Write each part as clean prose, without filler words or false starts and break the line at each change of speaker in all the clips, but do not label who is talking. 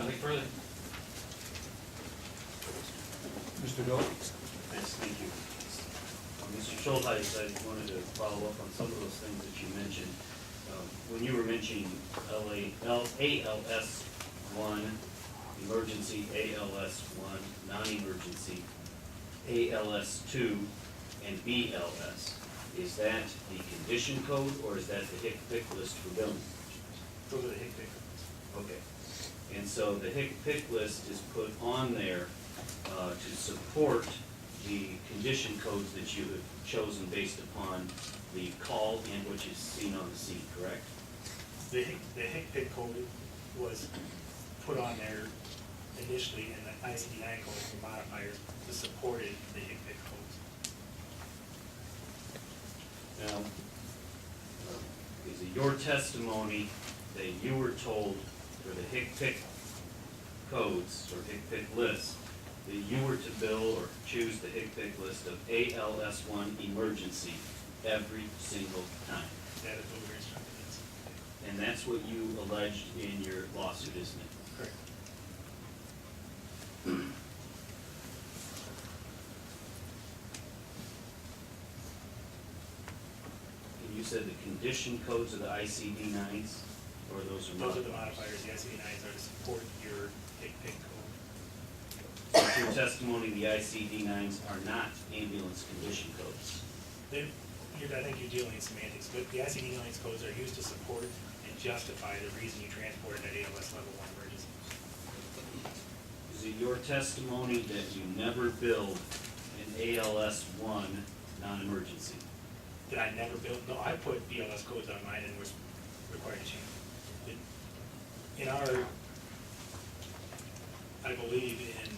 Nothing further.
Mr. Doe?
Yes, thank you. Mr. Schultheis, I wanted to follow up on some of those things that you mentioned. When you were mentioning ALS 1, emergency, ALS 1, non-emergency, ALS 2, and BLS, is that the condition code or is that the HIC-PIC list for billing?
Those are the HIC-PIC.
Okay. And so the HIC-PIC list is put on there to support the condition codes that you have chosen based upon the call and what is seen on the scene, correct?
The HIC-PIC code was put on there initially in the ICD-9 code for modifiers that supported the HIC-PIC codes.
Now, is it your testimony that you were told for the HIC-PIC codes or HIC-PIC lists that you were to bill or choose the HIC-PIC list of ALS1 emergency every single time?
That is what we were instructed, yes.
And that's what you alleged in your lawsuit, isn't it?
Correct.
And you said the condition codes are the ICD-9s, or those are
Those are the
modifiers?
modifiers. The ICD-9s are to support your HIC-PIC code.
But your testimony, the ICD-9s are not ambulance condition codes.
I think you're dealing in semantics, but the ICD-9 codes are used to support and justify the reason you transported at ALS level 1 emergency.
Is it your testimony that you never billed an ALS1 non-emergency?
Did I never build? No, I put BLS codes on mine and was required to change. In our, I believe in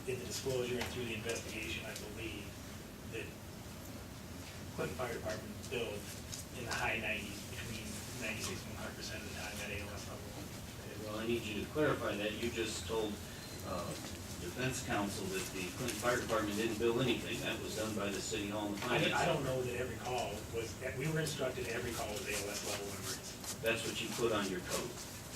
the disclosure and through the investigation, I believe that Clinton Fire Department billed in the high 90s, between 96 and 100% of the time at ALS level 1.
Okay, well, I need you to clarify that. You just told defense counsel that the Clinton Fire Department didn't bill anything. That was done by the city hall and the finance.
I don't know that every call was, we were instructed every call was ALS level 1 emergency.
That's what you put on your code.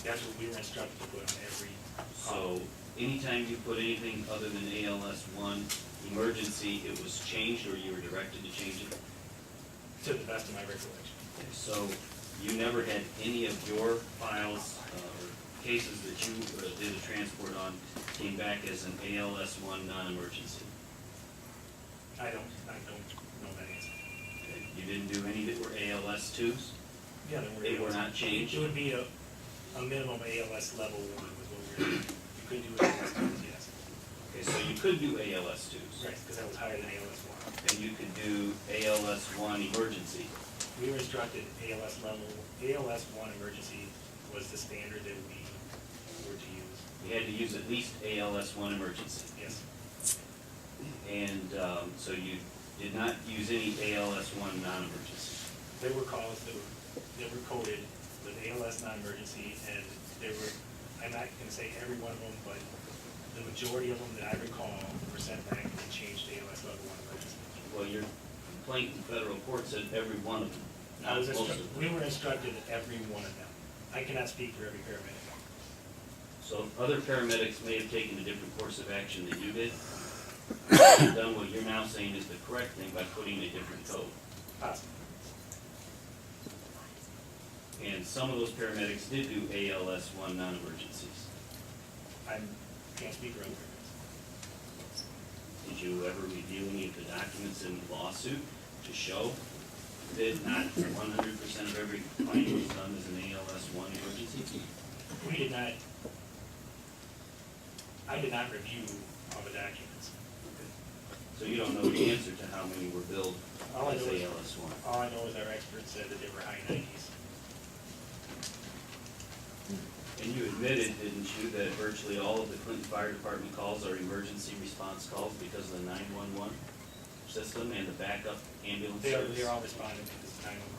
That's what we were instructed to put on every
So
call.
anytime you put anything other than ALS1 emergency, it was changed or you were directed to change it?
To the best of my recollection.
Okay, so you never had any of your files or cases that you did a transport on came back as an ALS1 non-emergency?
I don't know that answer.
Okay, you didn't do any that were ALS2s?
Yeah,
They were not changed?
It would be a minimum ALS level 1 was what we were, you could do ALS 2s, yes.
Okay, so you could do ALS2s?
Right, because that was higher than ALS 1.
And you could do ALS1 emergency?
We were instructed ALS 1 emergency was the standard that we were to use.
You had to use at least ALS1 emergency?
Yes.
And so you did not use any ALS1 non-emergency?
There were calls that were coded with ALS non-emergency, and there were, I'm not going to say every one of them, but the majority of them that I recall were sent back and changed to ALS level 1 emergency.
Well, your complaint in federal court said every one of them, not most of them.
We were instructed that every one of them. I cannot speak for every paramedic.
So other paramedics may have taken a different course of action than you did, done what you're now saying is the correct thing by putting a different code.
Possibly.
And some of those paramedics did do ALS1 non-emergencies.
I can't speak for other paramedics.
Did you ever review any of the documents in the lawsuit to show that not 100% of every claim was done as an ALS1 emergency?
We did not, I did not review all the documents.
Okay. So you don't know the answer to how many were billed
All I
as
know is-
ALS1?
All I know is our experts said that they were high 90s.
And you admitted, didn't you, that virtually all of the Clinton Fire Department calls are emergency response calls because of the 911 system and the backup ambulance service?
They're all responding to this 911.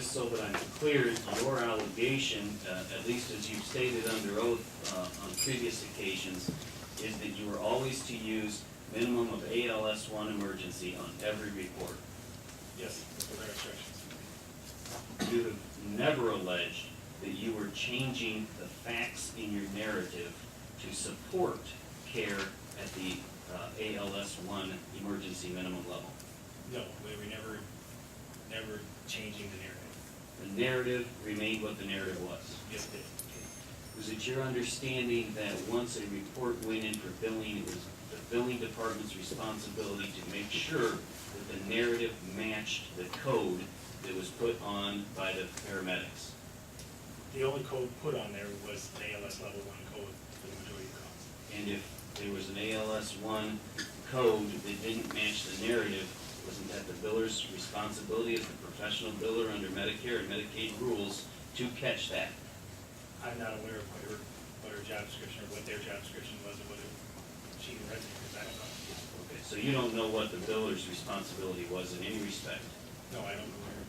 just so that I'm clear, your allegation, at least as you've stated under oath on previous occasions, is that you were always to use minimum of ALS1 emergency on every report.
Yes, those are instructions.
You have never alleged that you were changing the facts in your narrative to support care at the ALS1 emergency minimum level.
No, we were never changing the narrative.
The narrative remained what the narrative was.
Yes, it did.
Was it your understanding that once a report went in for billing, it was the billing department's responsibility to make sure that the narrative matched the code that was put on by the paramedics?
The only code put on there was the ALS level 1 code for the majority of calls.
And if there was an ALS1 code that didn't match the narrative, wasn't that the biller's responsibility as the professional biller under Medicare and Medicaid rules to catch that?
I'm not aware of what her job description or what their job description was or whether she read it, because I don't know.
Okay, so you don't know what the biller's responsibility was in any respect?
No, I don't know where.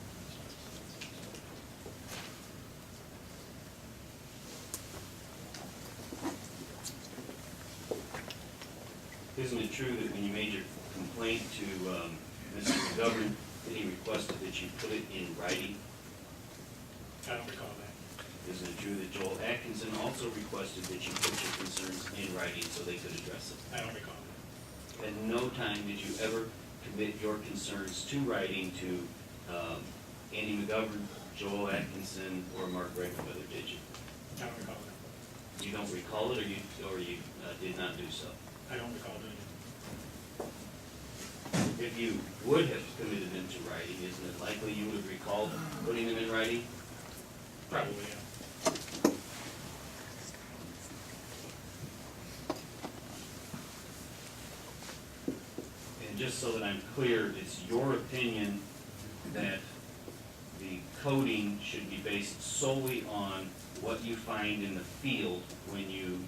Isn't it true that when you made your complaint to Mr. McGovern, that he requested that you put it in writing?
I don't recall that.
Isn't it true that Joel Atkinson also requested that you put your concerns in writing so they could address it?
I don't recall that.
At no time did you ever commit your concerns to writing to Andy McGovern, Joel Atkinson, or Mark Regenfeller, did you?
I don't recall that.
You don't recall it, or you did not do so?
I don't recall doing it.
If you would have committed them to writing, isn't it likely you would have recalled putting them in writing?
Probably, yeah.
And just so that I'm clear, it's your opinion that the coding should be based solely on what you find in the field when you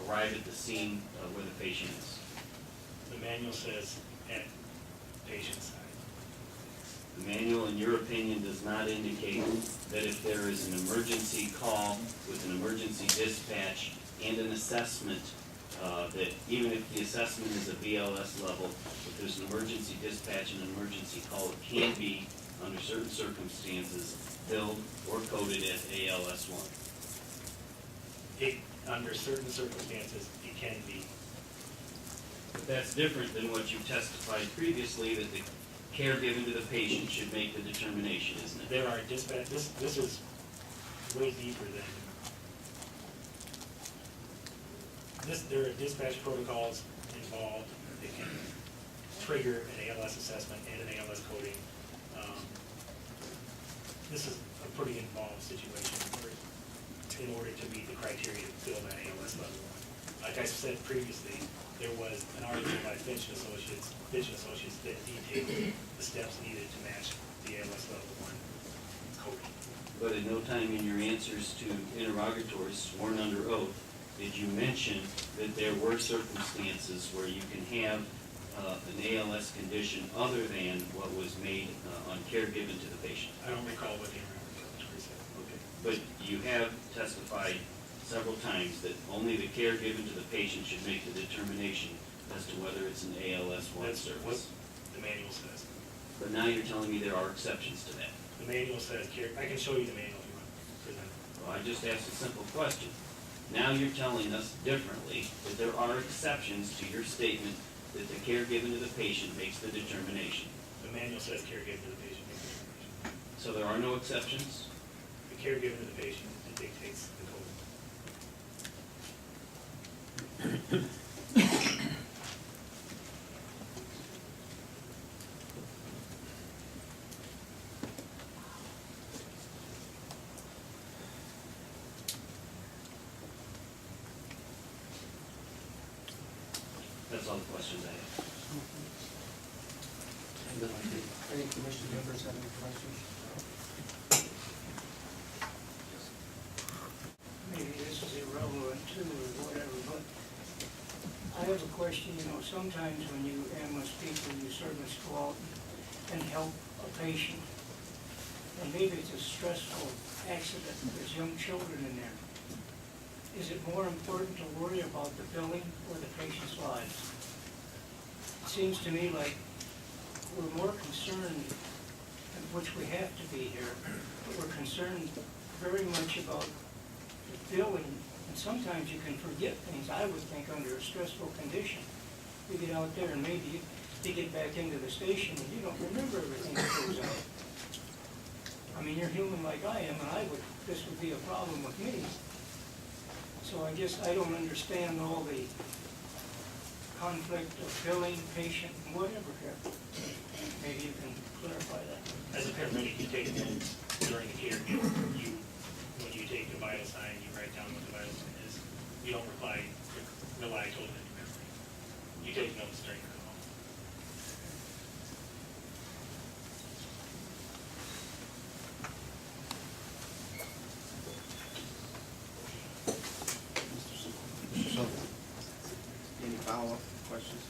arrive at the scene where the patient is.
The manual says at patient's side.
The manual, in your opinion, does not indicate that if there is an emergency call with an emergency dispatch and an assessment, that even if the assessment is a BLS level, if there's an emergency dispatch and an emergency call, it can be, under certain circumstances, billed or coded as ALS1.
Under certain circumstances, it can be.
But that's different than what you testified previously, that the care given to the patient should make the determination, isn't it?
There are dispatch, this is way deeper than, there are dispatch protocols involved that can trigger an ALS assessment and an ALS coding. This is a pretty involved situation in order to meet the criteria to fill that ALS level 1. Like I said previously, there was an article by Finch and Associates that detailed the steps needed to match the ALS level 1 coding.
But at no time in your answers to interrogatories sworn under oath did you mention that there were circumstances where you can have an ALS condition other than what was made on care given to the patient.
I don't recall what the interrogatory said.
Okay. But you have testified several times that only the care given to the patient should make the determination as to whether it's an ALS1
That's what
service.
the manual says.
But now you're telling me there are exceptions to that.
The manual says, I can show you the manual if you want to present it.
Well, I just asked a simple question. Now you're telling us differently that there are exceptions to your statement that the care given to the patient makes the determination.
The manual says care given to the patient makes the determination.
So there are no exceptions?
The care given to the patient dictates the code.
That's all the questions I have.
Any commission members have any questions?
Maybe this is irrelevant too, or whatever, but I have a question. Sometimes when you ambulance people, you servants go out and help a patient, and maybe it's a stressful accident, there's young children in there. Is it more important to worry about the billing or the patient's lives? It seems to me like we're more concerned, which we have to be here, but we're concerned very much about the billing, and sometimes you can forget things, I would think, under a stressful condition. You get out there and maybe you get back into the station and you don't remember everything that goes on. I mean, you're human like I am, and this would be a problem with me. So I guess I don't understand all the conflict of billing, patient, and whatever here. Maybe you can clarify that.
As a paramedic, you take notes during the care. When you take the vital sign, you write down what the vital sign is. You don't rely totally on your memory. You take notes during your call.
Mr. Schultheis. Any follow-up questions?